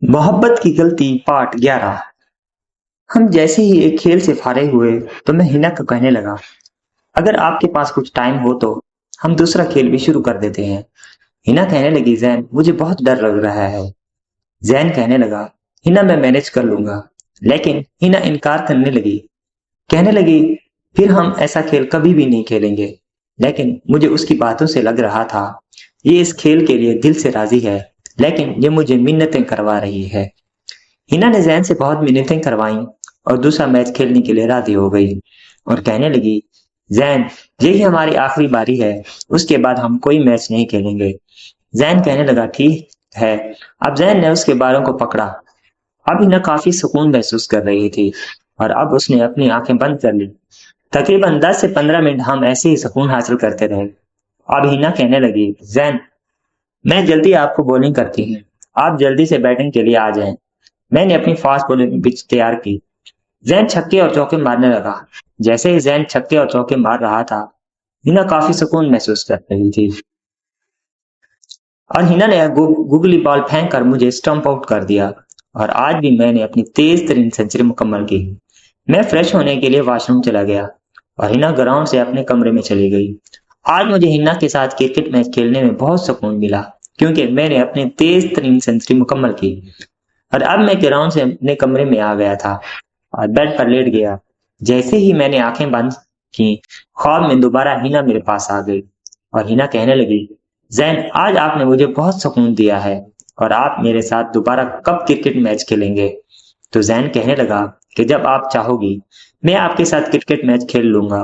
मोहब्बत की गलती पार्ट 11। हम जैसे ही एक खेल से फारिग हुए तो मैं हिना को कहने लगा, अगर आपके पास कुछ टाइम हो तो हम दूसरा खेल भी शुरू कर देते हैं। हिना कहने लगी, जैन मुझे बहुत डर लग रहा है। जैन कहने लगा, हिना मैं मैनेज कर लूंगा। लेकिन हिना इनकार करने लगी, कहने लगी, फिर हम ऐसा खेल कभी भी नहीं खेलेंगे। लेकिन मुझे उसकी बातों से लग रहा था, ये इस खेल के लिए दिल से राजी है, लेकिन ये मुझे मिन्नतें करवा रही है। हिना ने जैन से बहुत मिन्नतें करवाईं और दूसरा मैच खेलने के लिए राजी हो गई और कहने लगी, जैन यही हमारी आखिरी बारी है, उसके बाद हम कोई मैच नहीं खेलेंगे। जैन कहने लगा, ठीक है। अब जैन ने उसके बालों को पकड़ा। अब हिना काफी सुकून महसूस कर रही थी और अब उसने अपनी आंखें बंद कर ली। तकरीबन 10 से 15 मिनट हम ऐसे ही सुकून हासिल करते रहे। अब हिना कहने लगी, जैन मैं जल्दी आपको बॉलिंग करती हूँ, आप जल्दी से बैटिंग के लिए आ जाएं। मैंने अपनी फास्ट बॉलिंग पिच तैयार की। जैन छक्के और चौके मारने लगा। जैसे ही जैन छक्के और चौके मार रहा था, हिना काफी सुकून महसूस कर रही थी और हिना ने गूगली बॉल फेंक कर मुझे स्टंप आउट कर दिया। और आज भी मैंने अपनी तेज तरीन सेंचुरी मुकम्मल की। मैं फ्रेश होने के लिए वॉशरूम चला गया और हिना ग्राउंड से अपने कमरे में चली गई। आज मुझे हिना के साथ क्रिकेट मैच खेलने में बहुत सुकून मिला, क्योंकि मैंने अपनी तेज तरीन सेंचुरी मुकम्मल की। और अब मैं ग्राउंड से अपने कमरे में आ गया था और बेड पर लेट गया। जैसे ही मैंने आंखें बंद की, ख्वाब में दोबारा हिना मेरे पास आ गई और हिना कहने लगी, जैन आज आपने मुझे बहुत सुकून दिया है और आप मेरे साथ दोबारा कब क्रिकेट मैच खेलेंगे। तो जैन कहने लगा कि जब आप चाहोगी मैं आपके साथ क्रिकेट मैच खेल लूंगा।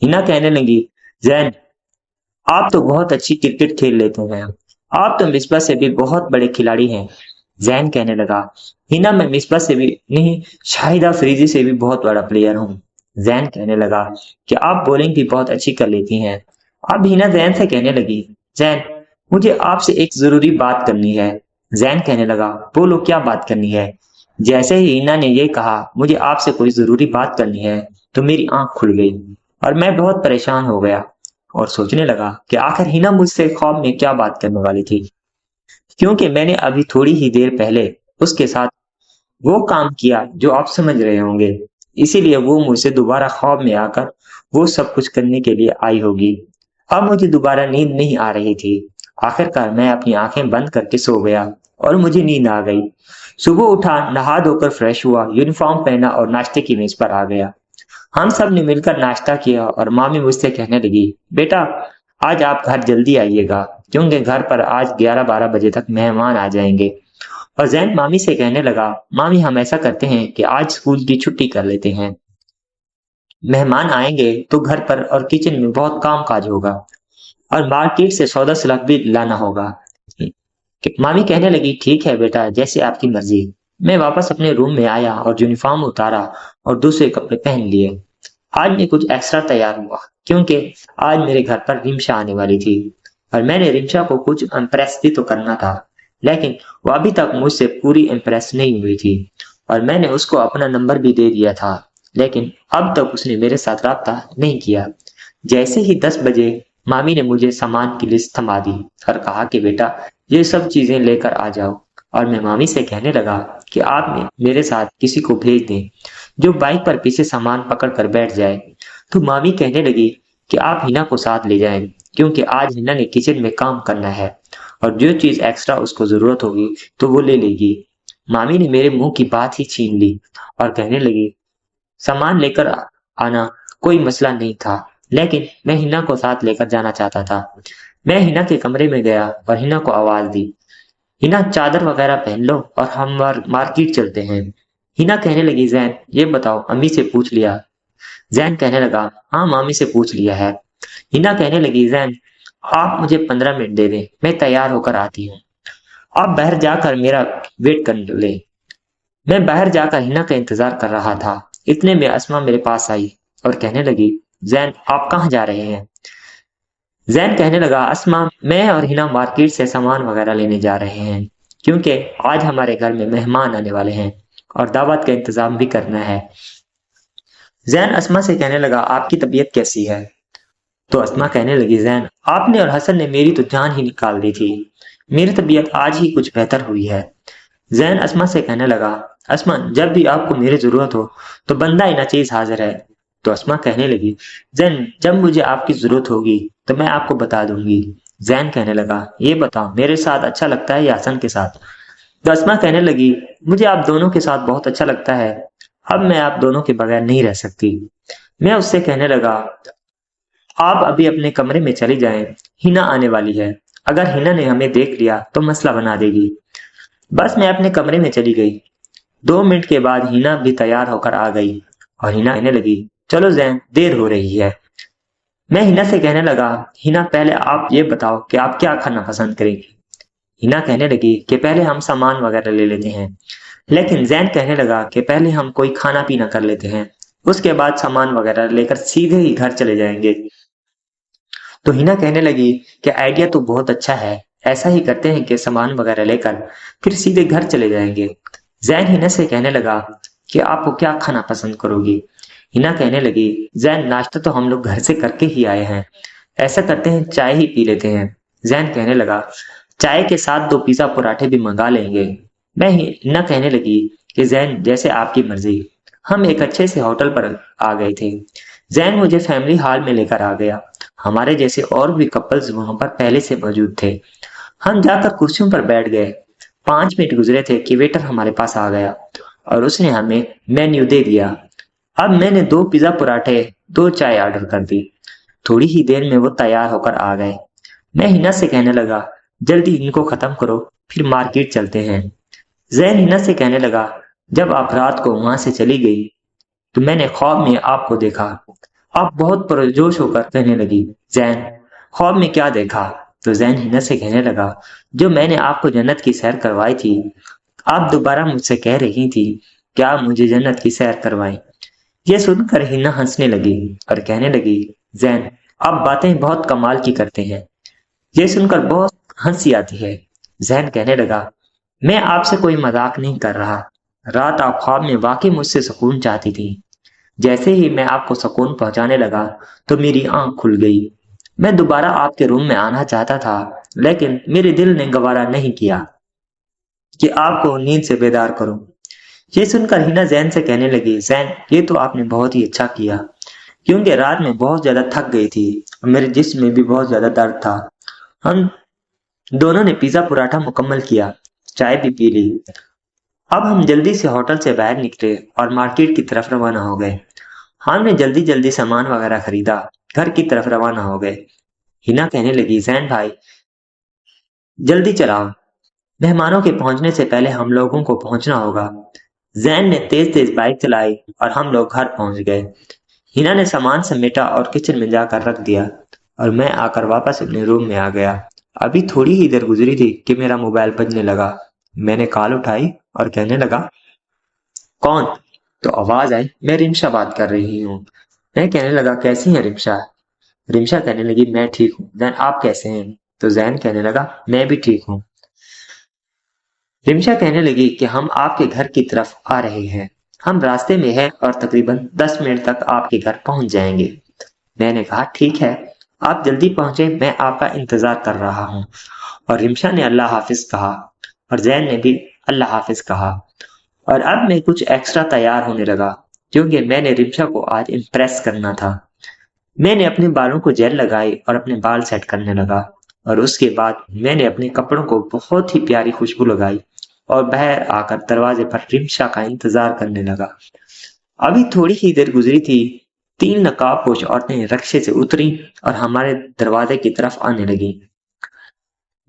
हिना कहने लगी, जैन आप तो बहुत अच्छी क्रिकेट खेल लेते हैं, आप तो मिसबा से भी बहुत बड़े खिलाड़ी हैं। जैन कहने लगा, हिना मैं मिसबा से भी नहीं, शाहिदा अफरीदी से भी बहुत बड़ा प्लेयर हूँ। जैन कहने लगा कि आप बॉलिंग भी बहुत अच्छी कर लेती हैं। अब हिना जैन से कहने लगी, जैन मुझे आपसे एक जरूरी बात करनी है। जैन कहने लगा, बोलो क्या बात करनी है। जैसे ही हिना ने ये कहा, मुझे आपसे कोई जरूरी बात करनी है, तो मेरी आंख खुल गई और मैं बहुत परेशान हो गया और सोचने लगा कि आखिर हिना मुझसे ख्वाब में क्या बात करने वाली थी, क्योंकि मैंने अभी थोड़ी ही देर पहले उसके साथ वो काम किया जो आप समझ रहे होंगे। इसीलिए वो मुझसे दोबारा ख्वाब में आकर वो सब कुछ करने के लिए आई होगी। अब मुझे दोबारा नींद नहीं आ रही थी। आखिरकार मैं अपनी आंखें बंद करके सो गया और मुझे नींद आ गई। सुबह उठा, नहा धोकर फ्रेश हुआ, यूनिफॉर्म पहना और नाश्ते की मेज पर आ गया। हम सब ने मिलकर नाश्ता किया और मामी मुझसे कहने लगी, बेटा आज आप घर जल्दी आइएगा, क्योंकि घर पर आज 11-12 बजे तक मेहमान आ जाएंगे। और जैन मामी से कहने लगा, मामी हम ऐसा करते हैं कि आज स्कूल की छुट्टी कर लेते हैं। मेहमान आएंगे तो घर पर और किचन में बहुत काम काज होगा और मार्केट से सौदा सलाह भी लाना होगा। मामी कहने लगी, ठीक है बेटा, जैसे आपकी मर्जी। मैं वापस अपने रूम में आया और यूनिफॉर्म उतारा और दूसरे कपड़े पहन लिए। आज मैं कुछ एक्स्ट्रा तैयार हुआ, क्योंकि आज मेरे घर पर रिमशा आने वाली थी और मैंने रिमशा को कुछ इम्प्रेस भी तो करना था। लेकिन वो अभी तक मुझसे पूरी इम्प्रेस नहीं हुई थी और मैंने उसको अपना नंबर भी दे दिया था, लेकिन अब तक उसने मेरे साथ राब्ता नहीं किया। जैसे ही 10 बजे मामी ने मुझे सामान की लिस्ट थमा दी और कहा कि बेटा ये सब चीजें लेकर आ जाओ। और मैं मामी से कहने लगा कि आप मेरे साथ किसी को भेज दें जो बाइक पर पीछे सामान पकड़ कर बैठ जाए। तो मामी कहने लगी कि आप हिना को साथ ले जाएं, क्योंकि आज हिना ने किचन में काम करना है और जो चीज एक्स्ट्रा उसको जरूरत होगी तो वो ले लेगी। मामी ने मेरे मुंह की बात ही छीन ली और कहने लगी, सामान लेकर आना कोई मसला नहीं था, लेकिन मैं हिना को साथ लेकर जाना चाहता था। मैं हिना के कमरे में गया और हिना को आवाज दी, हिना चादर वगैरह पहन लो और हम मार्केट चलते हैं। हिना कहने लगी, जैन ये बताओ अम्मी से पूछ लिया। जैन कहने लगा, हाँ मामी से पूछ लिया है। हिना कहने लगी, जैन आप मुझे 15 मिनट दे दें, मैं तैयार होकर आती हूँ। आप बाहर जाकर मेरा वेट कर ले। मैं बाहर जाकर हिना का इंतजार कर रहा था। इतने में अस्मा मेरे पास आई और कहने लगी, जैन आप कहाँ जा रहे हैं। जैन कहने लगा, अस्मा मैं और हिना मार्केट से सामान वगैरह लेने जा रहे हैं, क्योंकि आज हमारे घर में मेहमान आने वाले हैं और दावत का इंतजाम भी करना है। जैन अस्मा से कहने लगा, आपकी तबीयत कैसी है। तो अस्मा कहने लगी, जैन आपने और हसन ने मेरी तो जान ही निकाल दी थी। मेरी तबीयत आज ही कुछ बेहतर हुई है। जैन अस्मा से कहने लगा, अस्मा जब भी आपको मेरी जरूरत हो तो बंदा ही ना चीज हाजिर है। तो अस्मा कहने लगी, जैन जब मुझे आपकी जरूरत होगी तो मैं आपको बता दूंगी। जैन कहने लगा, ये बताओ मेरे साथ अच्छा लगता है या हसन के साथ? तो अस्मा कहने लगी, मुझे आप दोनों के साथ बहुत अच्छा लगता है, अब मैं आप दोनों के बगैर नहीं रह सकती। मैं उससे कहने लगा, आप अभी अपने कमरे में चली जाएं, हिना आने वाली है, अगर हिना ने हमें देख लिया तो मसला बना देगी। बस मैं अपने कमरे में चली गई। 2 मिनट के बाद हिना भी तैयार होकर आ गई और हिना कहने लगी, चलो जैन देर हो रही है। मैं हिना से कहने लगा, हिना पहले आप ये बताओ कि आप क्या खाना पसंद करेंगी। हिना कहने लगी कि पहले हम सामान वगैरह ले लेते हैं, लेकिन जैन कहने लगा कि पहले हम कोई खाना पीना कर लेते हैं, उसके बाद सामान वगैरह लेकर सीधे ही घर चले जाएंगे। तो हिना कहने लगी कि आइडिया तो बहुत अच्छा है, ऐसा ही करते हैं कि सामान वगैरह लेकर फिर सीधे घर चले जाएंगे। जैन हिना से कहने लगा कि आपको क्या खाना पसंद करोगी। हिना कहने लगी, जैन नाश्ता तो हम लोग घर से करके ही आए हैं, ऐसा करते हैं चाय ही पी लेते हैं। जैन कहने लगा, चाय के साथ 2 पिज्जा पराठे भी मंगा लेंगे। मैं हिना कहने लगी कि जैन जैसे आपकी मर्जी। हम एक अच्छे से होटल पर आ गए थे। जैन मुझे फैमिली हॉल में लेकर आ गया। हमारे जैसे और भी कपल्स वहां पर पहले से मौजूद थे। हम जाकर कुर्सियों पर बैठ गए। 5 मिनट गुजरे थे कि वेटर हमारे पास आ गया और उसने हमें मेन्यू दे दिया। अब मैंने 2 पिज्जा पराठे 2 चाय ऑर्डर कर दी। थोड़ी ही देर में वो तैयार होकर आ गए। मैं हिना से कहने लगा, जल्दी इनको खत्म करो, फिर मार्केट चलते हैं। जैन हिना से कहने लगा, जब आप रात को वहां से चली गई तो मैंने ख्वाब में आपको देखा। आप बहुत पुरजोश होकर कहने लगी, जैन ख्वाब में क्या देखा? तो जैन हिना से कहने लगा, जो मैंने आपको जन्नत की सैर करवाई थी। आप दोबारा मुझसे कह रही थी कि आप मुझे जन्नत की सैर करवाएं। ये सुनकर हिना हंसने लगी और कहने लगी, जैन आप बातें बहुत कमाल की करते हैं। ये सुनकर बहुत हंसी आती है। जैन कहने लगा, मैं आपसे कोई मजाक नहीं कर रहा। रात आप ख्वाब में वाकई मुझसे सुकून चाहती थी। जैसे ही मैं आपको सुकून पहुंचाने लगा तो मेरी आंख खुल गई। मैं दोबारा आपके रूम में आना चाहता था, लेकिन मेरे दिल ने गवारा नहीं किया कि आपको नींद से बेदार करूं। ये सुनकर हिना जैन से कहने लगी, जैन ये तो आपने बहुत ही अच्छा किया, क्योंकि रात में बहुत ज्यादा थक गई थी और मेरे जिस्म में भी बहुत ज्यादा दर्द था। हम दोनों ने पिज्जा पराठा मुकम्मल किया, चाय भी पी ली। अब हम जल्दी से होटल से बाहर निकले और मार्केट की तरफ रवाना हो गए। हमने जल्दी जल्दी सामान वगैरह खरीदा, घर की तरफ रवाना हो गए। हिना कहने लगी, जैन भाई जल्दी चलाओ, मेहमानों के पहुंचने से पहले हम लोगों को पहुंचना होगा। जैन ने तेज तेज बाइक चलाई और हम लोग घर पहुंच गए। हिना ने सामान समेटा और किचन में जाकर रख दिया और मैं आकर वापस अपने रूम में आ गया। अभी थोड़ी ही देर गुजरी थी कि मेरा मोबाइल बजने लगा। मैंने कॉल उठाई और कहने लगा, कौन? तो आवाज आई, मैं रिमशा बात कर रही हूँ। मैं कहने लगा, कैसी है रिमशा? रिमशा कहने लगी, मैं ठीक हूँ। जैन आप कैसे हैं? तो जैन कहने लगा, मैं भी ठीक हूँ। रिमशा कहने लगी कि हम आपके घर की तरफ आ रहे हैं, हम रास्ते में हैं और तकरीबन 10 मिनट तक आपके घर पहुंच जाएंगे। मैंने कहा, ठीक है, आप जल्दी पहुंचे, मैं आपका इंतजार कर रहा हूँ। और रिमशा ने अल्लाह हाफिज कहा और जैन ने भी अल्लाह हाफिज कहा। और अब मैं कुछ एक्स्ट्रा तैयार होने लगा, क्योंकि मैंने रिमशा को आज इम्प्रेस करना था। मैंने अपने बालों को जेल लगाई और अपने बाल सेट करने लगा और उसके बाद मैंने अपने कपड़ों को बहुत ही प्यारी खुशबू लगाई और बाहर आकर दरवाजे पर रिमशा का इंतजार करने लगा। अभी थोड़ी ही देर गुजरी थी, 3 नकाबपोश औरतें रक्शे से उतरी और हमारे दरवाजे की तरफ आने लगी।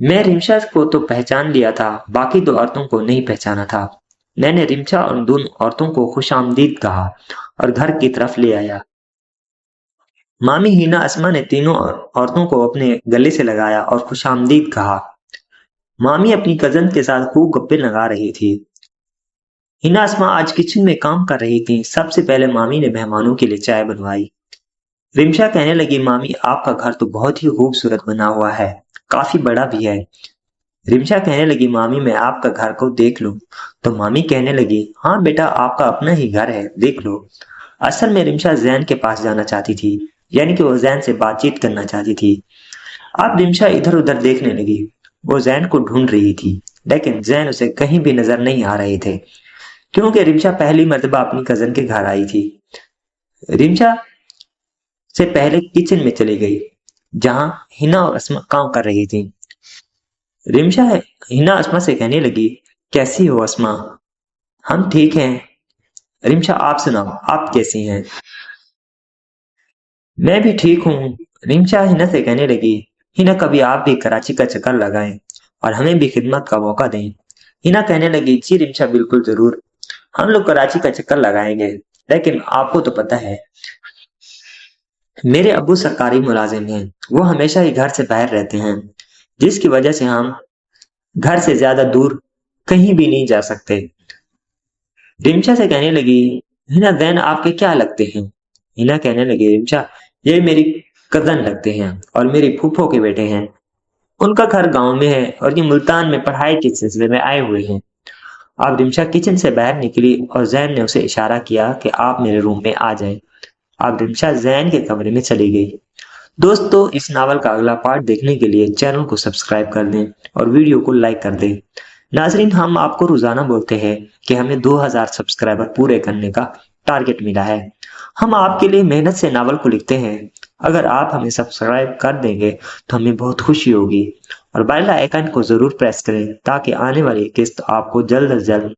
मैं रिमशा को तो पहचान लिया था, बाकी 2 औरतों को नहीं पहचाना था। मैंने रिमशा और 2 औरतों को खुशामदीद कहा और घर की तरफ ले आया। मामी हिना अस्मा ने तीनों औरतों को अपने गले से लगाया और खुशामदीद कहा। मामी अपनी कजन के साथ खूब गप्पे लगा रही थी। हिना अस्मा आज किचन में काम कर रही थी। सबसे पहले मामी ने मेहमानों के लिए चाय बनवाई। रिमशा कहने लगी, मामी आपका घर तो बहुत ही खूबसूरत बना हुआ है, काफी बड़ा भी है। रिमशा कहने लगी, मामी मैं आपका घर को देख लूं? तो मामी कहने लगी, हाँ बेटा, आपका अपना ही घर है, देख लो। असल में रिमशा जैन के पास जाना चाहती थी, यानी कि वो जैन से बातचीत करना चाहती थी। अब रिमशा इधर उधर देखने लगी। वो जैन को ढूंढ रही थी। लेकिन जैन उसे कहीं भी नजर नहीं आ रहे थे, क्योंकि रिमशा पहली मर्तबा अपनी कजन के घर आई थी। रिमशा से पहले किचन में चली गई, जहां हिना और अस्मा काम कर रही थी। रिमशा हिना अस्मा से कहने लगी, कैसी हो अस्मा? हम ठीक हैं। रिमशा, आप सुनाओ, आप कैसी हैं? मैं भी ठीक हूँ। रिमशा हिना से कहने लगी, हिना कभी आप भी कराची का चक्कर लगाएं और हमें भी खिदमत का मौका दें। हिना कहने लगी, जी रिमशा, बिल्कुल जरूर, हम लोग कराची का चक्कर लगाएंगे। लेकिन आपको तो पता है मेरे अब्बू सरकारी मुलाजिम हैं, वो हमेशा ही घर से बाहर रहते हैं, जिसकी वजह से हम घर से ज्यादा दूर कहीं भी नहीं जा सकते। रिमशा से कहने लगी, हिना जैन आपके क्या लगते हैं? हिना कहने लगी, रिमशा ये मेरी कजन लगते हैं और मेरी फूफो के बेटे हैं। उनका घर गांव में है और ये मुल्तान में पढ़ाई के सिलसिले में आए हुए हैं। अब रिमशा किचन से बाहर निकली और जैन ने उसे इशारा किया कि आप मेरे रूम में आ जाएं। अब रिमशा जैन के कमरे में चली गई। दोस्तों, इस नावल का अगला पार्ट देखने के लिए चैनल को सब्सक्राइब कर दें और वीडियो को लाइक कर दें। नाजरीन, हम आपको रोजाना बोलते हैं कि हमें 2000 सब्सक्राइबर पूरे करने का टारगेट मिला है। हम आपके लिए मेहनत से नावल को लिखते हैं। अगर आप हमें सब्सक्राइब कर देंगे तो हमें बहुत खुशी होगी और बेल आइकन को जरूर प्रेस करें ताकि आने वाली किस्त आपको जल्द से जल्द